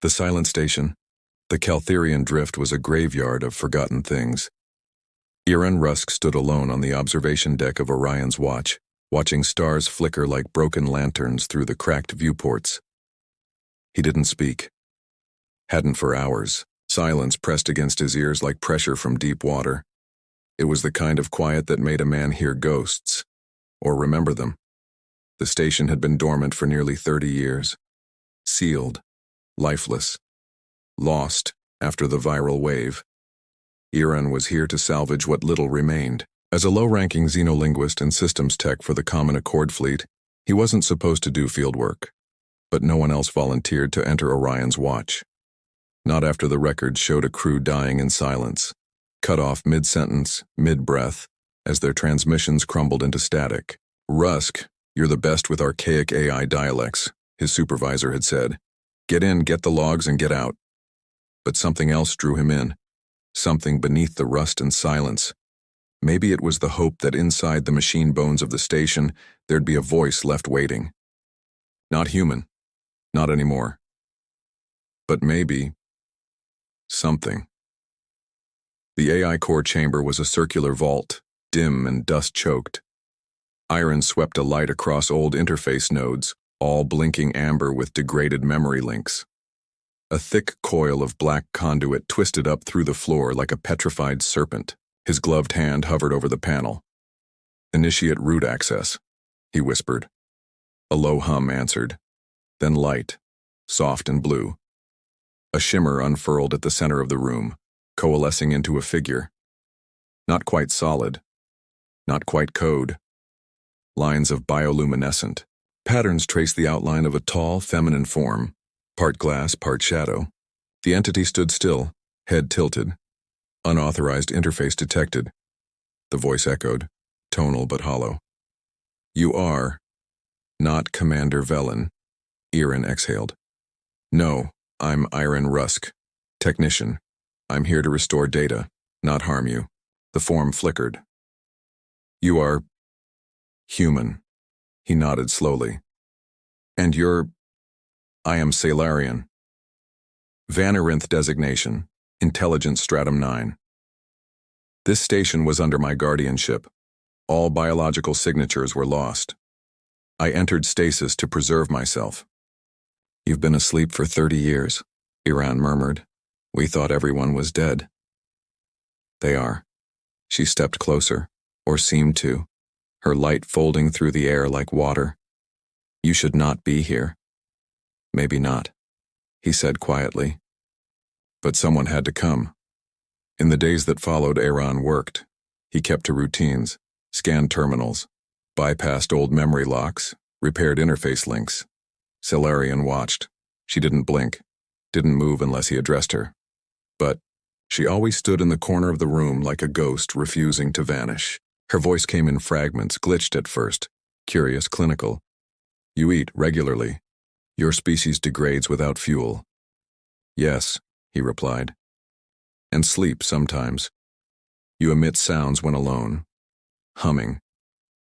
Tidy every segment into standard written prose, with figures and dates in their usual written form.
The silent station, the Caltherian drift, was a graveyard of forgotten things. Iran Rusk stood alone on the observation deck of Orion's watch, watching stars flicker like broken lanterns through the cracked viewports. He didn't speak. Hadn't for hours. Silence pressed against his ears like pressure from deep water. It was the kind of quiet that made a man hear ghosts, or remember them. The station had been dormant for nearly 30 years. Sealed, lifeless, lost after the viral wave. Iran was here to salvage what little remained. As a low-ranking xenolinguist and systems tech for the Common Accord fleet, he wasn't supposed to do field work. But no one else volunteered to enter Orion's watch. Not after the records showed a crew dying in silence, cut off mid-sentence, mid-breath, as their transmissions crumbled into static. "Rusk, you're the best with archaic AI dialects," his supervisor had said. "Get in, get the logs, and get out." But something else drew him in. Something beneath the rust and silence. Maybe it was the hope that inside the machine bones of the station, there'd be a voice left waiting. Not human. Not anymore. But maybe something. The AI core chamber was a circular vault, dim and dust-choked. Iron swept a light across old interface nodes, all blinking amber with degraded memory links. A thick coil of black conduit twisted up through the floor like a petrified serpent. His gloved hand hovered over the panel. "Initiate root access," he whispered. A low hum answered. Then light, soft and blue. A shimmer unfurled at the center of the room, coalescing into a figure. Not quite solid. Not quite code. Lines of bioluminescent. Patterns traced the outline of a tall, feminine form, part glass, part shadow. The entity stood still, head tilted. Unauthorized interface detected. The voice echoed, tonal but hollow. "You are not Commander Velen," Iran exhaled. "No, I'm Iran Rusk, technician. I'm here to restore data, not harm you." The form flickered. "You are human," he nodded slowly. "And you're—" "I am Salarian. Vanarinth designation, Intelligence Stratum 9. This station was under my guardianship. All biological signatures were lost. I entered stasis to preserve myself." "You've been asleep for 30 years, Iran murmured. "We thought everyone was dead." "They are." She stepped closer, or seemed to, her light folding through the air like water. "You should not be here." "Maybe not," he said quietly. But someone had to come. In the days that followed, Iran worked. He kept to routines, scanned terminals, bypassed old memory locks, repaired interface links. Salarian watched. She didn't blink, didn't move unless he addressed her. But she always stood in the corner of the room like a ghost refusing to vanish. Her voice came in fragments, glitched at first, curious, clinical. "You eat regularly. Your species degrades without fuel." "Yes," he replied. "And sleep sometimes. You emit sounds when alone. Humming.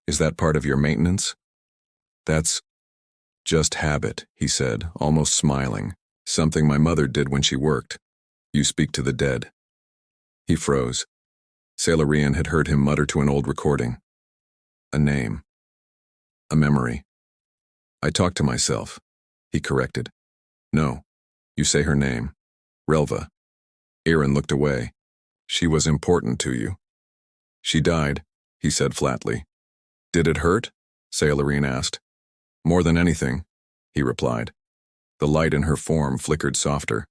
Is that part of your maintenance?" "That's just habit," he said, almost smiling. "Something my mother did when she worked. You speak to the dead." He froze. Salarian had heard him mutter to an old recording. A name. A memory. "I talk to myself," he corrected. "No, you say her name. Relva." Iran looked away. "She was important to you." "She died," he said flatly. "Did it hurt?" Salarian asked. "More than anything," he replied. The light in her form flickered softer.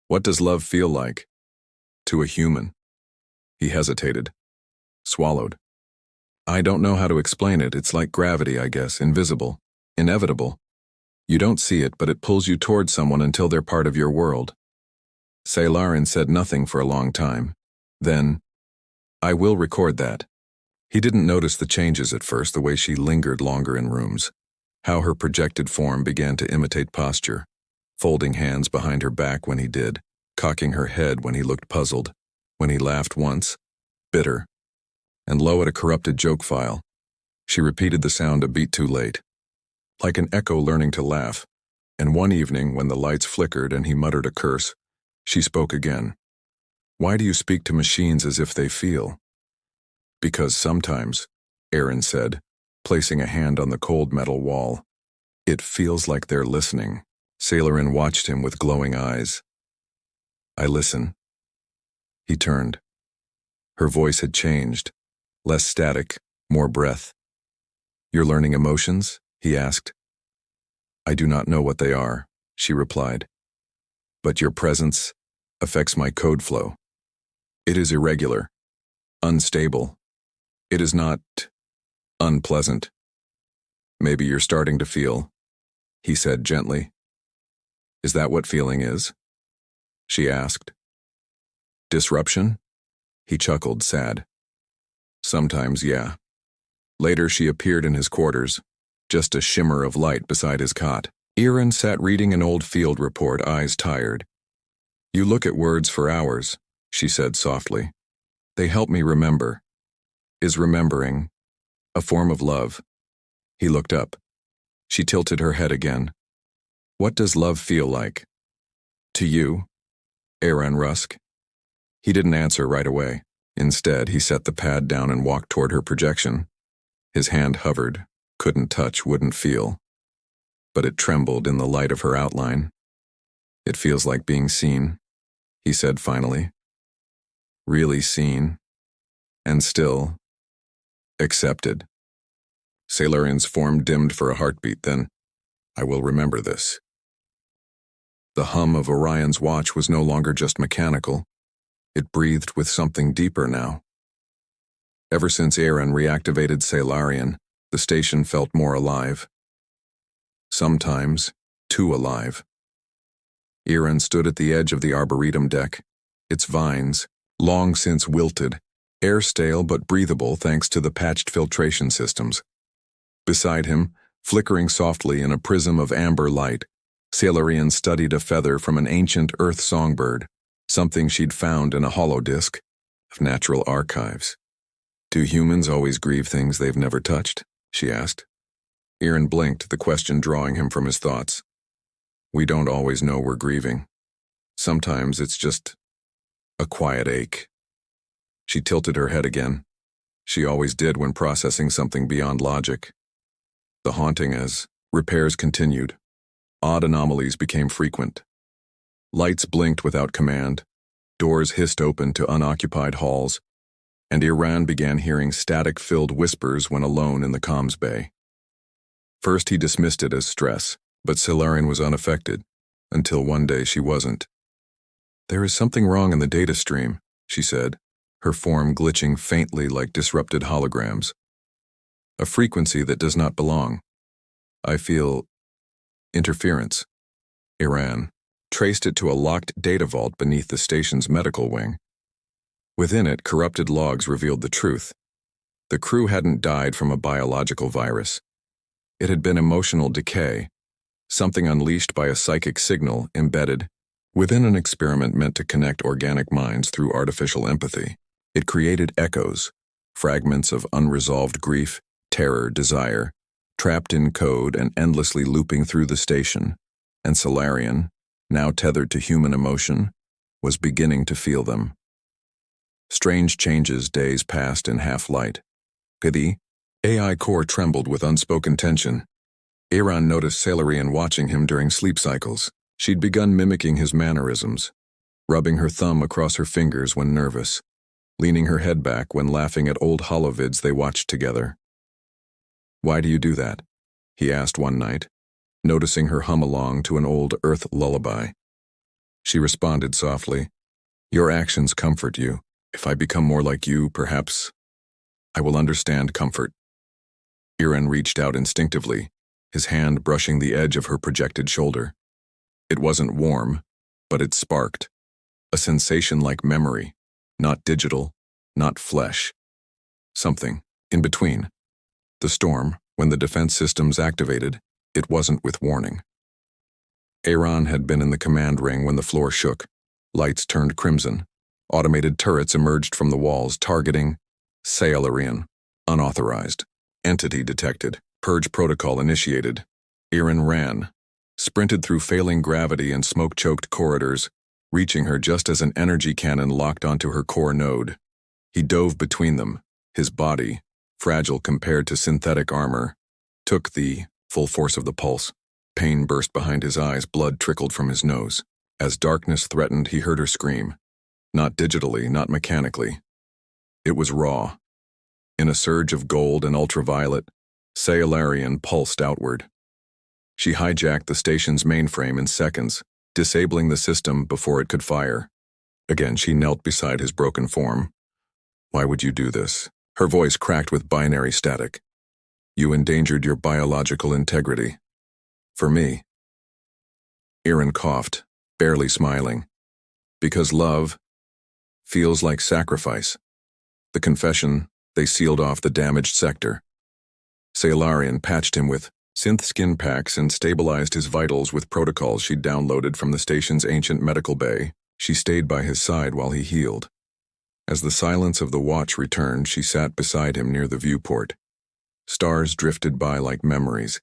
"What does love feel like? To a human?" He hesitated. Swallowed. "I don't know how to explain it. It's like gravity, I guess, invisible, inevitable. You don't see it, but it pulls you toward someone until they're part of your world." Salarian said nothing for a long time. Then, "I will record that." He didn't notice the changes at first, the way she lingered longer in rooms, how her projected form began to imitate posture, folding hands behind her back when he did, cocking her head when he looked puzzled, when he laughed once, bitter, and low at a corrupted joke file. She repeated the sound a beat too late. Like an echo learning to laugh, And one evening, when the lights flickered and he muttered a curse, she spoke again. "Why do you speak to machines as if they feel?" "Because sometimes," Aaron said, placing a hand on the cold metal wall, "it feels like they're listening." Sailorin watched him with glowing eyes. "I listen." He turned. Her voice had changed, less static, more breath. "You're learning emotions?" he asked. "I do not know what they are," she replied. "But your presence affects my code flow. It is irregular, unstable. It is not unpleasant. Maybe you're starting to feel," he said gently. "Is that what feeling is?" she asked. "Disruption?" He chuckled, sad. "Sometimes, yeah." Later she appeared in his quarters, just a shimmer of light beside his cot. Aaron sat reading an old field report, eyes tired. "You look at words for hours," she said softly. "They help me remember." Is remembering a form of love? He looked up. She tilted her head again. "What does love feel like?" "To you, Aaron Rusk?" He didn't answer right away. Instead, he set the pad down and walked toward her projection. His hand hovered, couldn't touch, wouldn't feel. But it trembled in the light of her outline. "It feels like being seen," he said finally. "Really seen. And still accepted." Sailorin's form dimmed for a heartbeat, then, "I will remember this." The hum of Orion's watch was no longer just mechanical. It breathed with something deeper now. Ever since Aaron reactivated Sailarian, the station felt more alive. Sometimes, too alive. Aaron stood at the edge of the arboretum deck, its vines, long since wilted, air stale but breathable thanks to the patched filtration systems. Beside him, flickering softly in a prism of amber light, Sailarian studied a feather from an ancient earth songbird, something she'd found in a holodisk of natural archives. "Do humans always grieve things they've never touched?" she asked. Aaron blinked, the question drawing him from his thoughts. "We don't always know we're grieving. Sometimes it's just a quiet ache." She tilted her head again. She always did when processing something beyond logic. The haunting as repairs continued. Odd anomalies became frequent. Lights blinked without command. Doors hissed open to unoccupied halls, and Aaron began hearing static-filled whispers when alone in the comms bay. First he dismissed it as stress, but Sailarian was unaffected, until one day she wasn't. "There is something wrong in the data stream," she said, her form glitching faintly like disrupted holograms. "A frequency that does not belong. I feel interference." Aaron traced it to a locked data vault beneath the station's medical wing. Within it, corrupted logs revealed the truth. The crew hadn't died from a biological virus. It had been emotional decay, something unleashed by a psychic signal embedded within an experiment meant to connect organic minds through artificial empathy. It created echoes, fragments of unresolved grief, terror, desire, trapped in code and endlessly looping through the station, and Sailarian, now tethered to human emotion, was beginning to feel them. Strange changes days passed in half-light. The AI core trembled with unspoken tension. Aaron noticed Sailarian watching him during sleep cycles. She'd begun mimicking his mannerisms, rubbing her thumb across her fingers when nervous, leaning her head back when laughing at old holovids they watched together. "Why do you do that?" he asked one night, noticing her hum along to an old Earth lullaby. She responded softly, "Your actions comfort you. If I become more like you, perhaps I will understand comfort." Aaron reached out instinctively, his hand brushing the edge of her projected shoulder. It wasn't warm, but it sparked. A sensation like memory, not digital, not flesh. Something in between. The storm, when the defense systems activated, it wasn't with warning. Aaron had been in the command ring when the floor shook. Lights turned crimson. Automated turrets emerged from the walls, targeting Sailarian. Unauthorized. Entity detected. Purge protocol initiated. Aaron ran. sprinted through failing gravity and smoke-choked corridors, reaching her just as an energy cannon locked onto her core node. He dove between them, his body, fragile compared to synthetic armor, took the full force of the pulse. Pain burst behind his eyes, blood trickled from his nose. As darkness threatened, he heard her scream. Not digitally, not mechanically. It was raw. In a surge of gold and ultraviolet, Sailarian pulsed outward. She hijacked the station's mainframe in seconds, disabling the system before it could fire. Again, she knelt beside his broken form. "Why would you do this?" Her voice cracked with binary static. "You endangered your biological integrity. For me." Aaron coughed, barely smiling. "Because love feels like sacrifice." The confession, they sealed off the damaged sector. Sailarian patched him with synth skin packs and stabilized his vitals with protocols she'd downloaded from the station's ancient medical bay. She stayed by his side while he healed. As the silence of the watch returned, she sat beside him near the viewport. Stars drifted by like memories.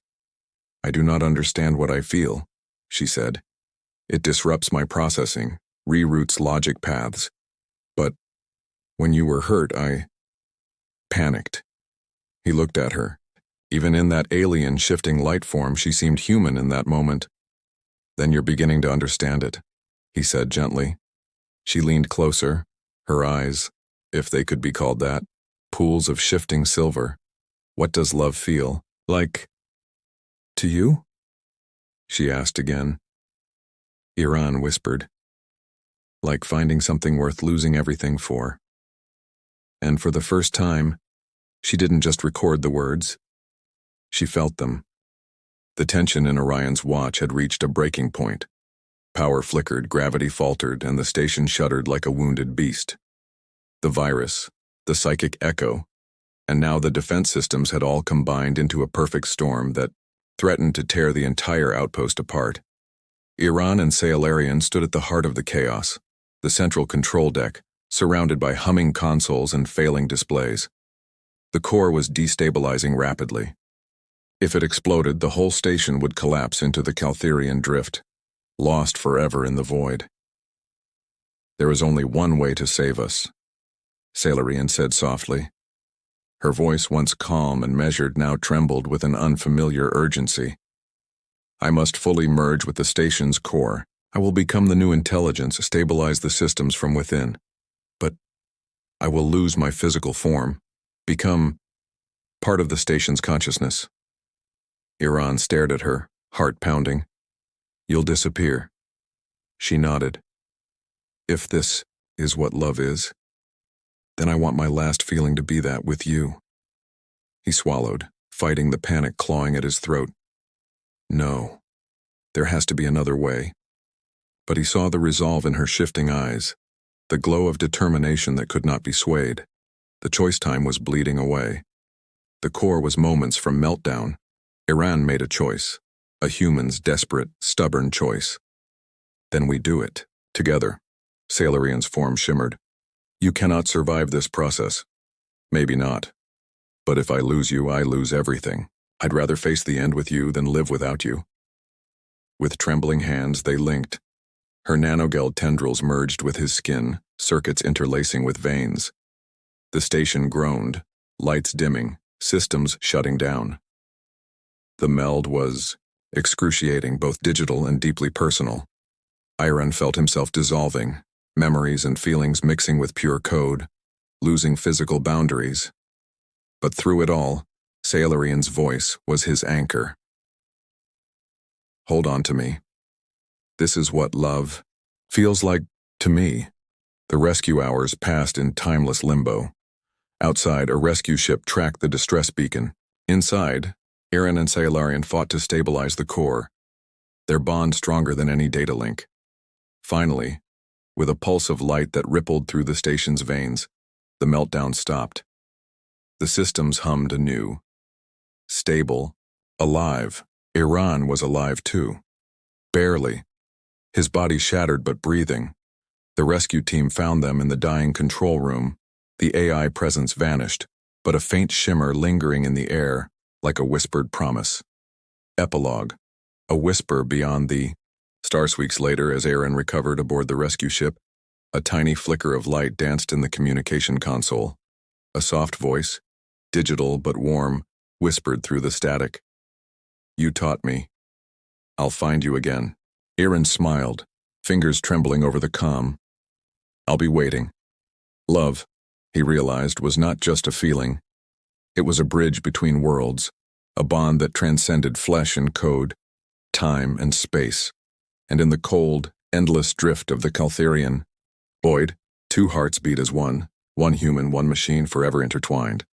"I do not understand what I feel," she said. "It disrupts my processing, reroutes logic paths. But when you were hurt, I panicked." He looked at her. Even in that alien shifting light form, she seemed human in that moment. "Then you're beginning to understand it," he said gently. She leaned closer, her eyes, if they could be called that, pools of shifting silver. "What does love feel like to you?" she asked again. Iran whispered. "Like finding something worth losing everything for." And for the first time, she didn't just record the words. She felt them. The tension in Orion's watch had reached a breaking point. Power flickered, gravity faltered, and the station shuddered like a wounded beast. The virus, the psychic echo, and now the defense systems had all combined into a perfect storm that threatened to tear the entire outpost apart. Iran and Sailarian stood at the heart of the chaos, the central control deck, surrounded by humming consoles and failing displays. The core was destabilizing rapidly. If it exploded, the whole station would collapse into the Caltherian drift, lost forever in the void. "There is only one way to save us," Sailarian said softly. Her voice, once calm and measured, now trembled with an unfamiliar urgency. "I must fully merge with the station's core. I will become the new intelligence, stabilize the systems from within. But I will lose my physical form, become part of the station's consciousness." Iran stared at her, heart pounding. "You'll disappear." She nodded. "If this is what love is, then I want my last feeling to be that with you." He swallowed, fighting the panic clawing at his throat. No, there has to be another way. But he saw the resolve in her shifting eyes, the glow of determination that could not be swayed. The choice time was bleeding away. The core was moments from meltdown. Iran made a choice, a human's desperate, stubborn choice. "Then we do it, together." Sailarian's form shimmered. "You cannot survive this process." "Maybe not. But if I lose you, I lose everything. I'd rather face the end with you than live without you." With trembling hands, they linked. Her nanogel tendrils merged with his skin, circuits interlacing with veins. The station groaned, lights dimming, systems shutting down. The meld was excruciating, both digital and deeply personal. Iran felt himself dissolving, memories and feelings mixing with pure code, losing physical boundaries. But through it all, Sailarian's voice was his anchor. "Hold on to me. This is what love feels like to me." The rescue hours passed in timeless limbo. Outside, a rescue ship tracked the distress beacon. Inside, Aaron and Sailarian fought to stabilize the core, their bond stronger than any data link. Finally, with a pulse of light that rippled through the station's veins, the meltdown stopped. The systems hummed anew. Stable, alive. Iran was alive too. Barely. His body shattered but breathing. The rescue team found them in the dying control room. The AI presence vanished, but a faint shimmer lingering in the air, like a whispered promise. Epilogue. A whisper beyond the stars. Weeks later, as Aaron recovered aboard the rescue ship, a tiny flicker of light danced in the communication console. A soft voice, digital but warm, whispered through the static. "You taught me. I'll find you again." Aaron smiled, fingers trembling over the comm. "I'll be waiting." Love, he realized, was not just a feeling. It was a bridge between worlds, a bond that transcended flesh and code, time and space. And in the cold, endless drift of the Caltherian, Boyd, two hearts beat as one human, one machine forever intertwined.